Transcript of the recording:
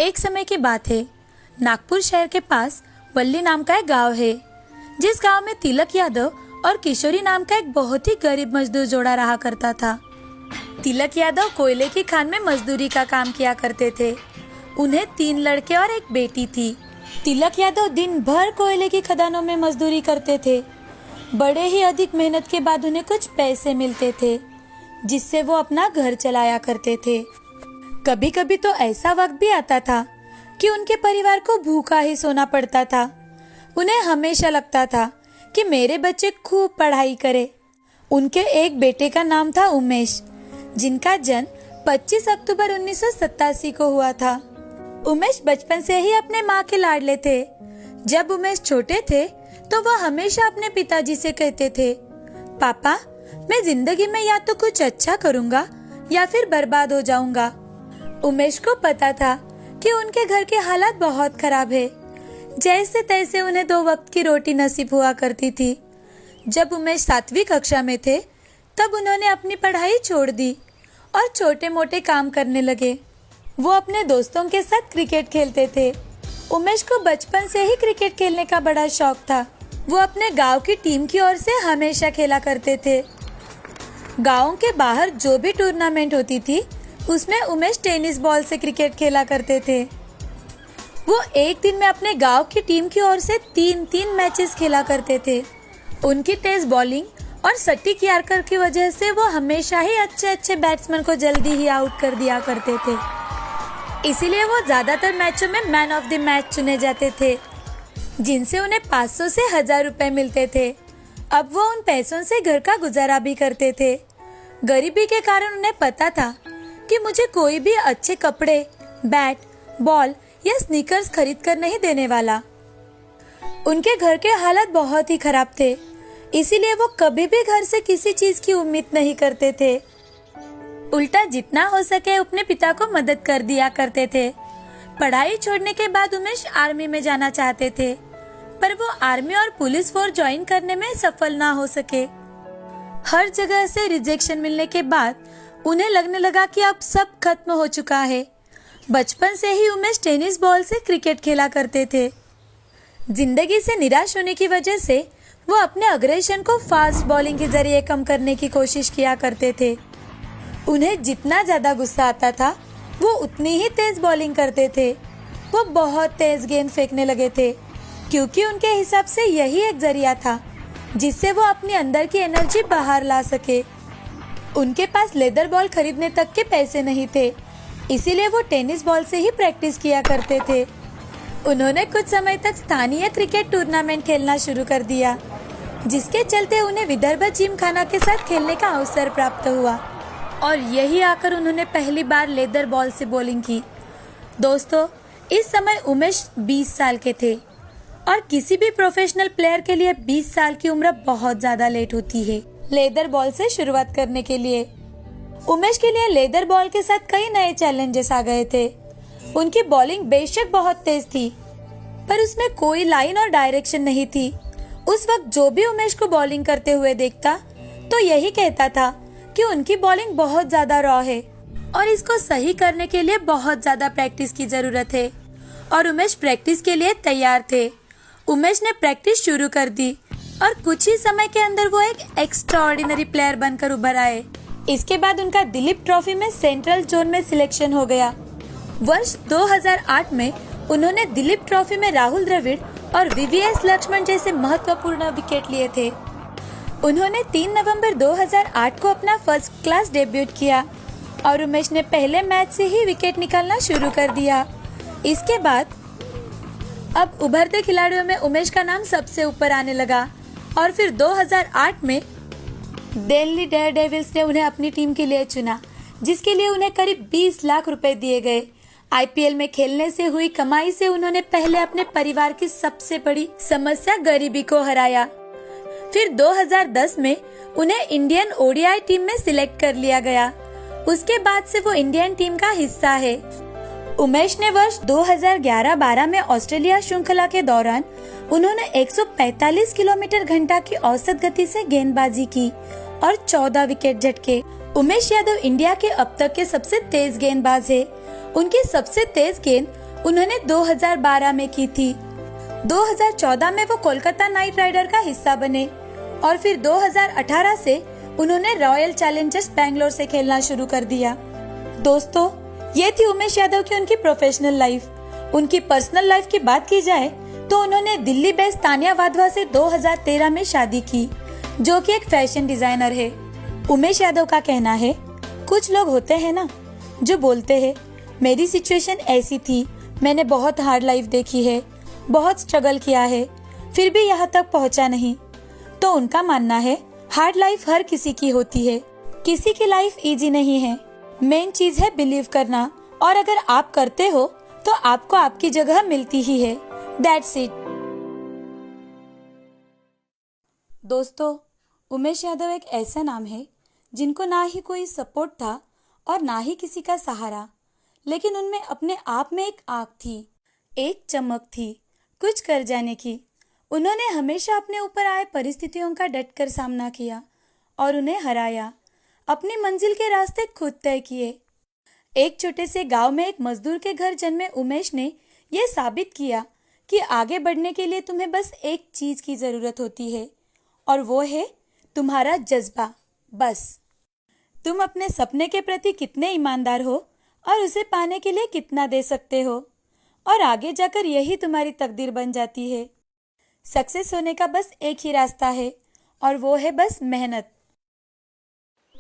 एक समय की बात है। नागपुर शहर के पास वल्ली नाम का एक गांव है, जिस गांव में तिलक यादव और किशोरी नाम का एक बहुत ही गरीब मजदूर जोड़ा रहा करता था। तिलक यादव कोयले की खान में मजदूरी का काम किया करते थे। उन्हें 3 लड़के और एक बेटी थी। तिलक यादव दिन भर कोयले की खदानों में मजदूरी करते थे। बड़े ही अधिक मेहनत के बाद उन्हें कुछ पैसे मिलते थे, जिससे वो अपना घर चलाया करते थे। कभी कभी तो ऐसा वक्त भी आता था कि उनके परिवार को भूखा ही सोना पड़ता था। उन्हें हमेशा लगता था कि मेरे बच्चे खूब पढ़ाई करें। उनके एक बेटे का नाम था उमेश, जिनका जन्म 25 अक्टूबर 1987 को हुआ था। उमेश बचपन से ही अपने माँ के लाडले थे। जब उमेश छोटे थे तो वह हमेशा अपने पिताजी से कहते थे, पापा, मैं जिंदगी में या तो कुछ अच्छा करूँगा या फिर बर्बाद हो जाऊंगा। उमेश को पता था कि उनके घर के हालात बहुत खराब है। जैसे तैसे उन्हें 2 वक्त की रोटी नसीब हुआ करती थी। जब उमेश 7वीं कक्षा में थे, तब उन्होंने अपनी पढ़ाई छोड़ दी और छोटे मोटे काम करने लगे। वो अपने दोस्तों के साथ क्रिकेट खेलते थे। उमेश को बचपन से ही क्रिकेट खेलने का बड़ा शौक था। वो अपने गांव की टीम की ओर से हमेशा खेला करते थे। गांव के बाहर जो भी टूर्नामेंट होती थी, उसमें उमेश टेनिस बॉल से क्रिकेट खेला करते थे। वो एक दिन में अपने गांव की टीम की ओर से 3-3 मैचेस खेला करते थे। उनकी तेज बॉलिंग और सटीक यॉर्कर की वजह से वो हमेशा ही अच्छे बैट्समैन को जल्दी ही आउट कर दिया करते थे। इसीलिए वो ज्यादातर मैचों में मैन ऑफ द मैच चुने जाते थे, जिनसे उन्हें 500 से 1000 रुपए मिलते थे। अब वो उन पैसों से घर का गुजारा भी करते थे। गरीबी के कारण उन्हें पता था कि मुझे कोई भी अच्छे कपड़े, बैट, बॉल या स्नीकर्स खरीद कर नहीं देने वाला। उनके घर के हालात बहुत ही खराब थे, इसीलिए वो कभी भी घर से किसी चीज की उम्मीद नहीं करते थे। उल्टा जितना हो सके अपने पिता को मदद कर दिया करते थे। पढ़ाई छोड़ने के बाद उमेश आर्मी में जाना चाहते थे, पर वो आर्मी और पुलिस फोर्स ज्वाइन करने में सफल ना हो सके। हर जगह से रिजेक्शन मिलने के बाद उन्हें लगने लगा कि अब सब खत्म हो चुका है। बचपन से ही उमेश टेनिस बॉल से क्रिकेट खेला करते थे। जिंदगी से निराश होने की वजह से वो अपने अग्रेशन को फास्ट बॉलिंग के जरिए कम करने की कोशिश किया करते थे। उन्हें जितना ज्यादा गुस्सा आता था, वो उतनी ही तेज बॉलिंग करते थे। वो बहुत तेज गेंद फेंकने लगे थे, क्योंकि उनके हिसाब से यही एक जरिया था जिससे वो अपनी अंदर की एनर्जी बाहर ला सके। उनके पास लेदर बॉल खरीदने तक के पैसे नहीं थे, इसीलिए वो टेनिस बॉल से ही प्रैक्टिस किया करते थे। उन्होंने कुछ समय तक स्थानीय क्रिकेट टूर्नामेंट खेलना शुरू कर दिया, जिसके चलते उन्हें विदर्भ जिमखाना के साथ खेलने का अवसर प्राप्त हुआ और यही आकर उन्होंने पहली बार लेदर बॉल से बॉलिंग की। दोस्तों, इस समय उमेश 20 साल के थे और किसी भी प्रोफेशनल प्लेयर के लिए 20 साल की उम्र बहुत ज्यादा लेट होती है लेदर बॉल से शुरुआत करने के लिए। उमेश के लिए लेदर बॉल के साथ कई नए चैलेंजेस आ गए थे। उनकी बॉलिंग बेशक बहुत तेज थी, पर उसमें कोई लाइन और डायरेक्शन नहीं थी। उस वक्त जो भी उमेश को बॉलिंग करते हुए देखता तो यही कहता था कि उनकी बॉलिंग बहुत ज्यादा रॉ है और इसको सही करने के लिए बहुत ज्यादा प्रैक्टिस की जरूरत है। और उमेश प्रैक्टिस के लिए तैयार थे। उमेश ने प्रैक्टिस शुरू कर दी और कुछ ही समय के अंदर वो एक एक्स्ट्राऑर्डिनरी प्लेयर बनकर उभर आए। इसके बाद उनका दिलीप ट्रॉफी में सेंट्रल जोन में सिलेक्शन हो गया। वर्ष 2008 में उन्होंने दिलीप ट्रॉफी में राहुल द्रविड़ और वीवीएस लक्ष्मण जैसे महत्वपूर्ण विकेट लिए थे। उन्होंने 3 नवंबर 2008 को अपना फर्स्ट क्लास डेब्यूट किया और उमेश ने पहले मैच से ही विकेट निकालना शुरू कर दिया। इसके बाद अब उभरते खिलाड़ियों में उमेश का नाम सबसे ऊपर आने लगा और फिर 2008 में दिल्ली डेयरडेविल्स ने उन्हें अपनी टीम के लिए चुना, जिसके लिए उन्हें करीब 20 लाख रुपए दिए गए। आईपीएल में खेलने से हुई कमाई से उन्होंने पहले अपने परिवार की सबसे बड़ी समस्या गरीबी को हराया। फिर 2010 में उन्हें इंडियन ओडीआई टीम में सिलेक्ट कर लिया गया। उसके बाद से वो इंडियन टीम का हिस्सा है। उमेश ने वर्ष 2011-12 में ऑस्ट्रेलिया श्रृंखला के दौरान उन्होंने 145 किलोमीटर घंटा की औसत गति से गेंदबाजी की और 14 विकेट झटके। उमेश यादव इंडिया के अब तक के सबसे तेज गेंदबाज है। उनकी सबसे तेज गेंद उन्होंने 2012 में की थी। 2014 में वो कोलकाता नाइट राइडर का हिस्सा बने और फिर 2018 से उन्होंने रॉयल चैलेंजर्स बैंगलोर से खेलना शुरू कर दिया। दोस्तों, ये थी उमेश यादव की उनकी प्रोफेशनल लाइफ। उनकी पर्सनल लाइफ की बात की जाए तो उन्होंने दिल्ली बेस्ड तानिया वाधवा से 2013 में शादी की, जो कि एक फैशन डिजाइनर है। उमेश यादव का कहना है, कुछ लोग होते हैं ना जो बोलते हैं मेरी सिचुएशन ऐसी थी, मैंने बहुत हार्ड लाइफ देखी है, बहुत स्ट्रगल किया है, फिर भी यहाँ तक पहुँचा नहीं। तो उनका मानना है हार्ड लाइफ हर किसी की होती है, किसी की लाइफ इजी नहीं है। मेन चीज है बिलीव करना, और अगर आप करते हो तो आपको आपकी जगह मिलती ही है। That's it. दोस्तों, उमेश यादव एक ऐसा नाम है जिनको ना ही कोई सपोर्ट था और ना ही किसी का सहारा, लेकिन उनमें अपने आप में एक आग थी, एक चमक थी कुछ कर जाने की। उन्होंने हमेशा अपने ऊपर आए परिस्थितियों का डटकर सामना किया और उन्हें हराया। अपनी मंजिल के रास्ते खुद तय किए। एक छोटे से गांव में एक मजदूर के घर जन्मे उमेश ने यह साबित किया कि आगे बढ़ने के लिए तुम्हें बस एक चीज की जरूरत होती है, और वो है तुम्हारा जज्बा। बस तुम अपने सपने के प्रति कितने ईमानदार हो और उसे पाने के लिए कितना दे सकते हो, और आगे जाकर यही तुम्हारी तकदीर बन जाती है। सक्सेस होने का बस एक ही रास्ता है, और वो है बस मेहनत।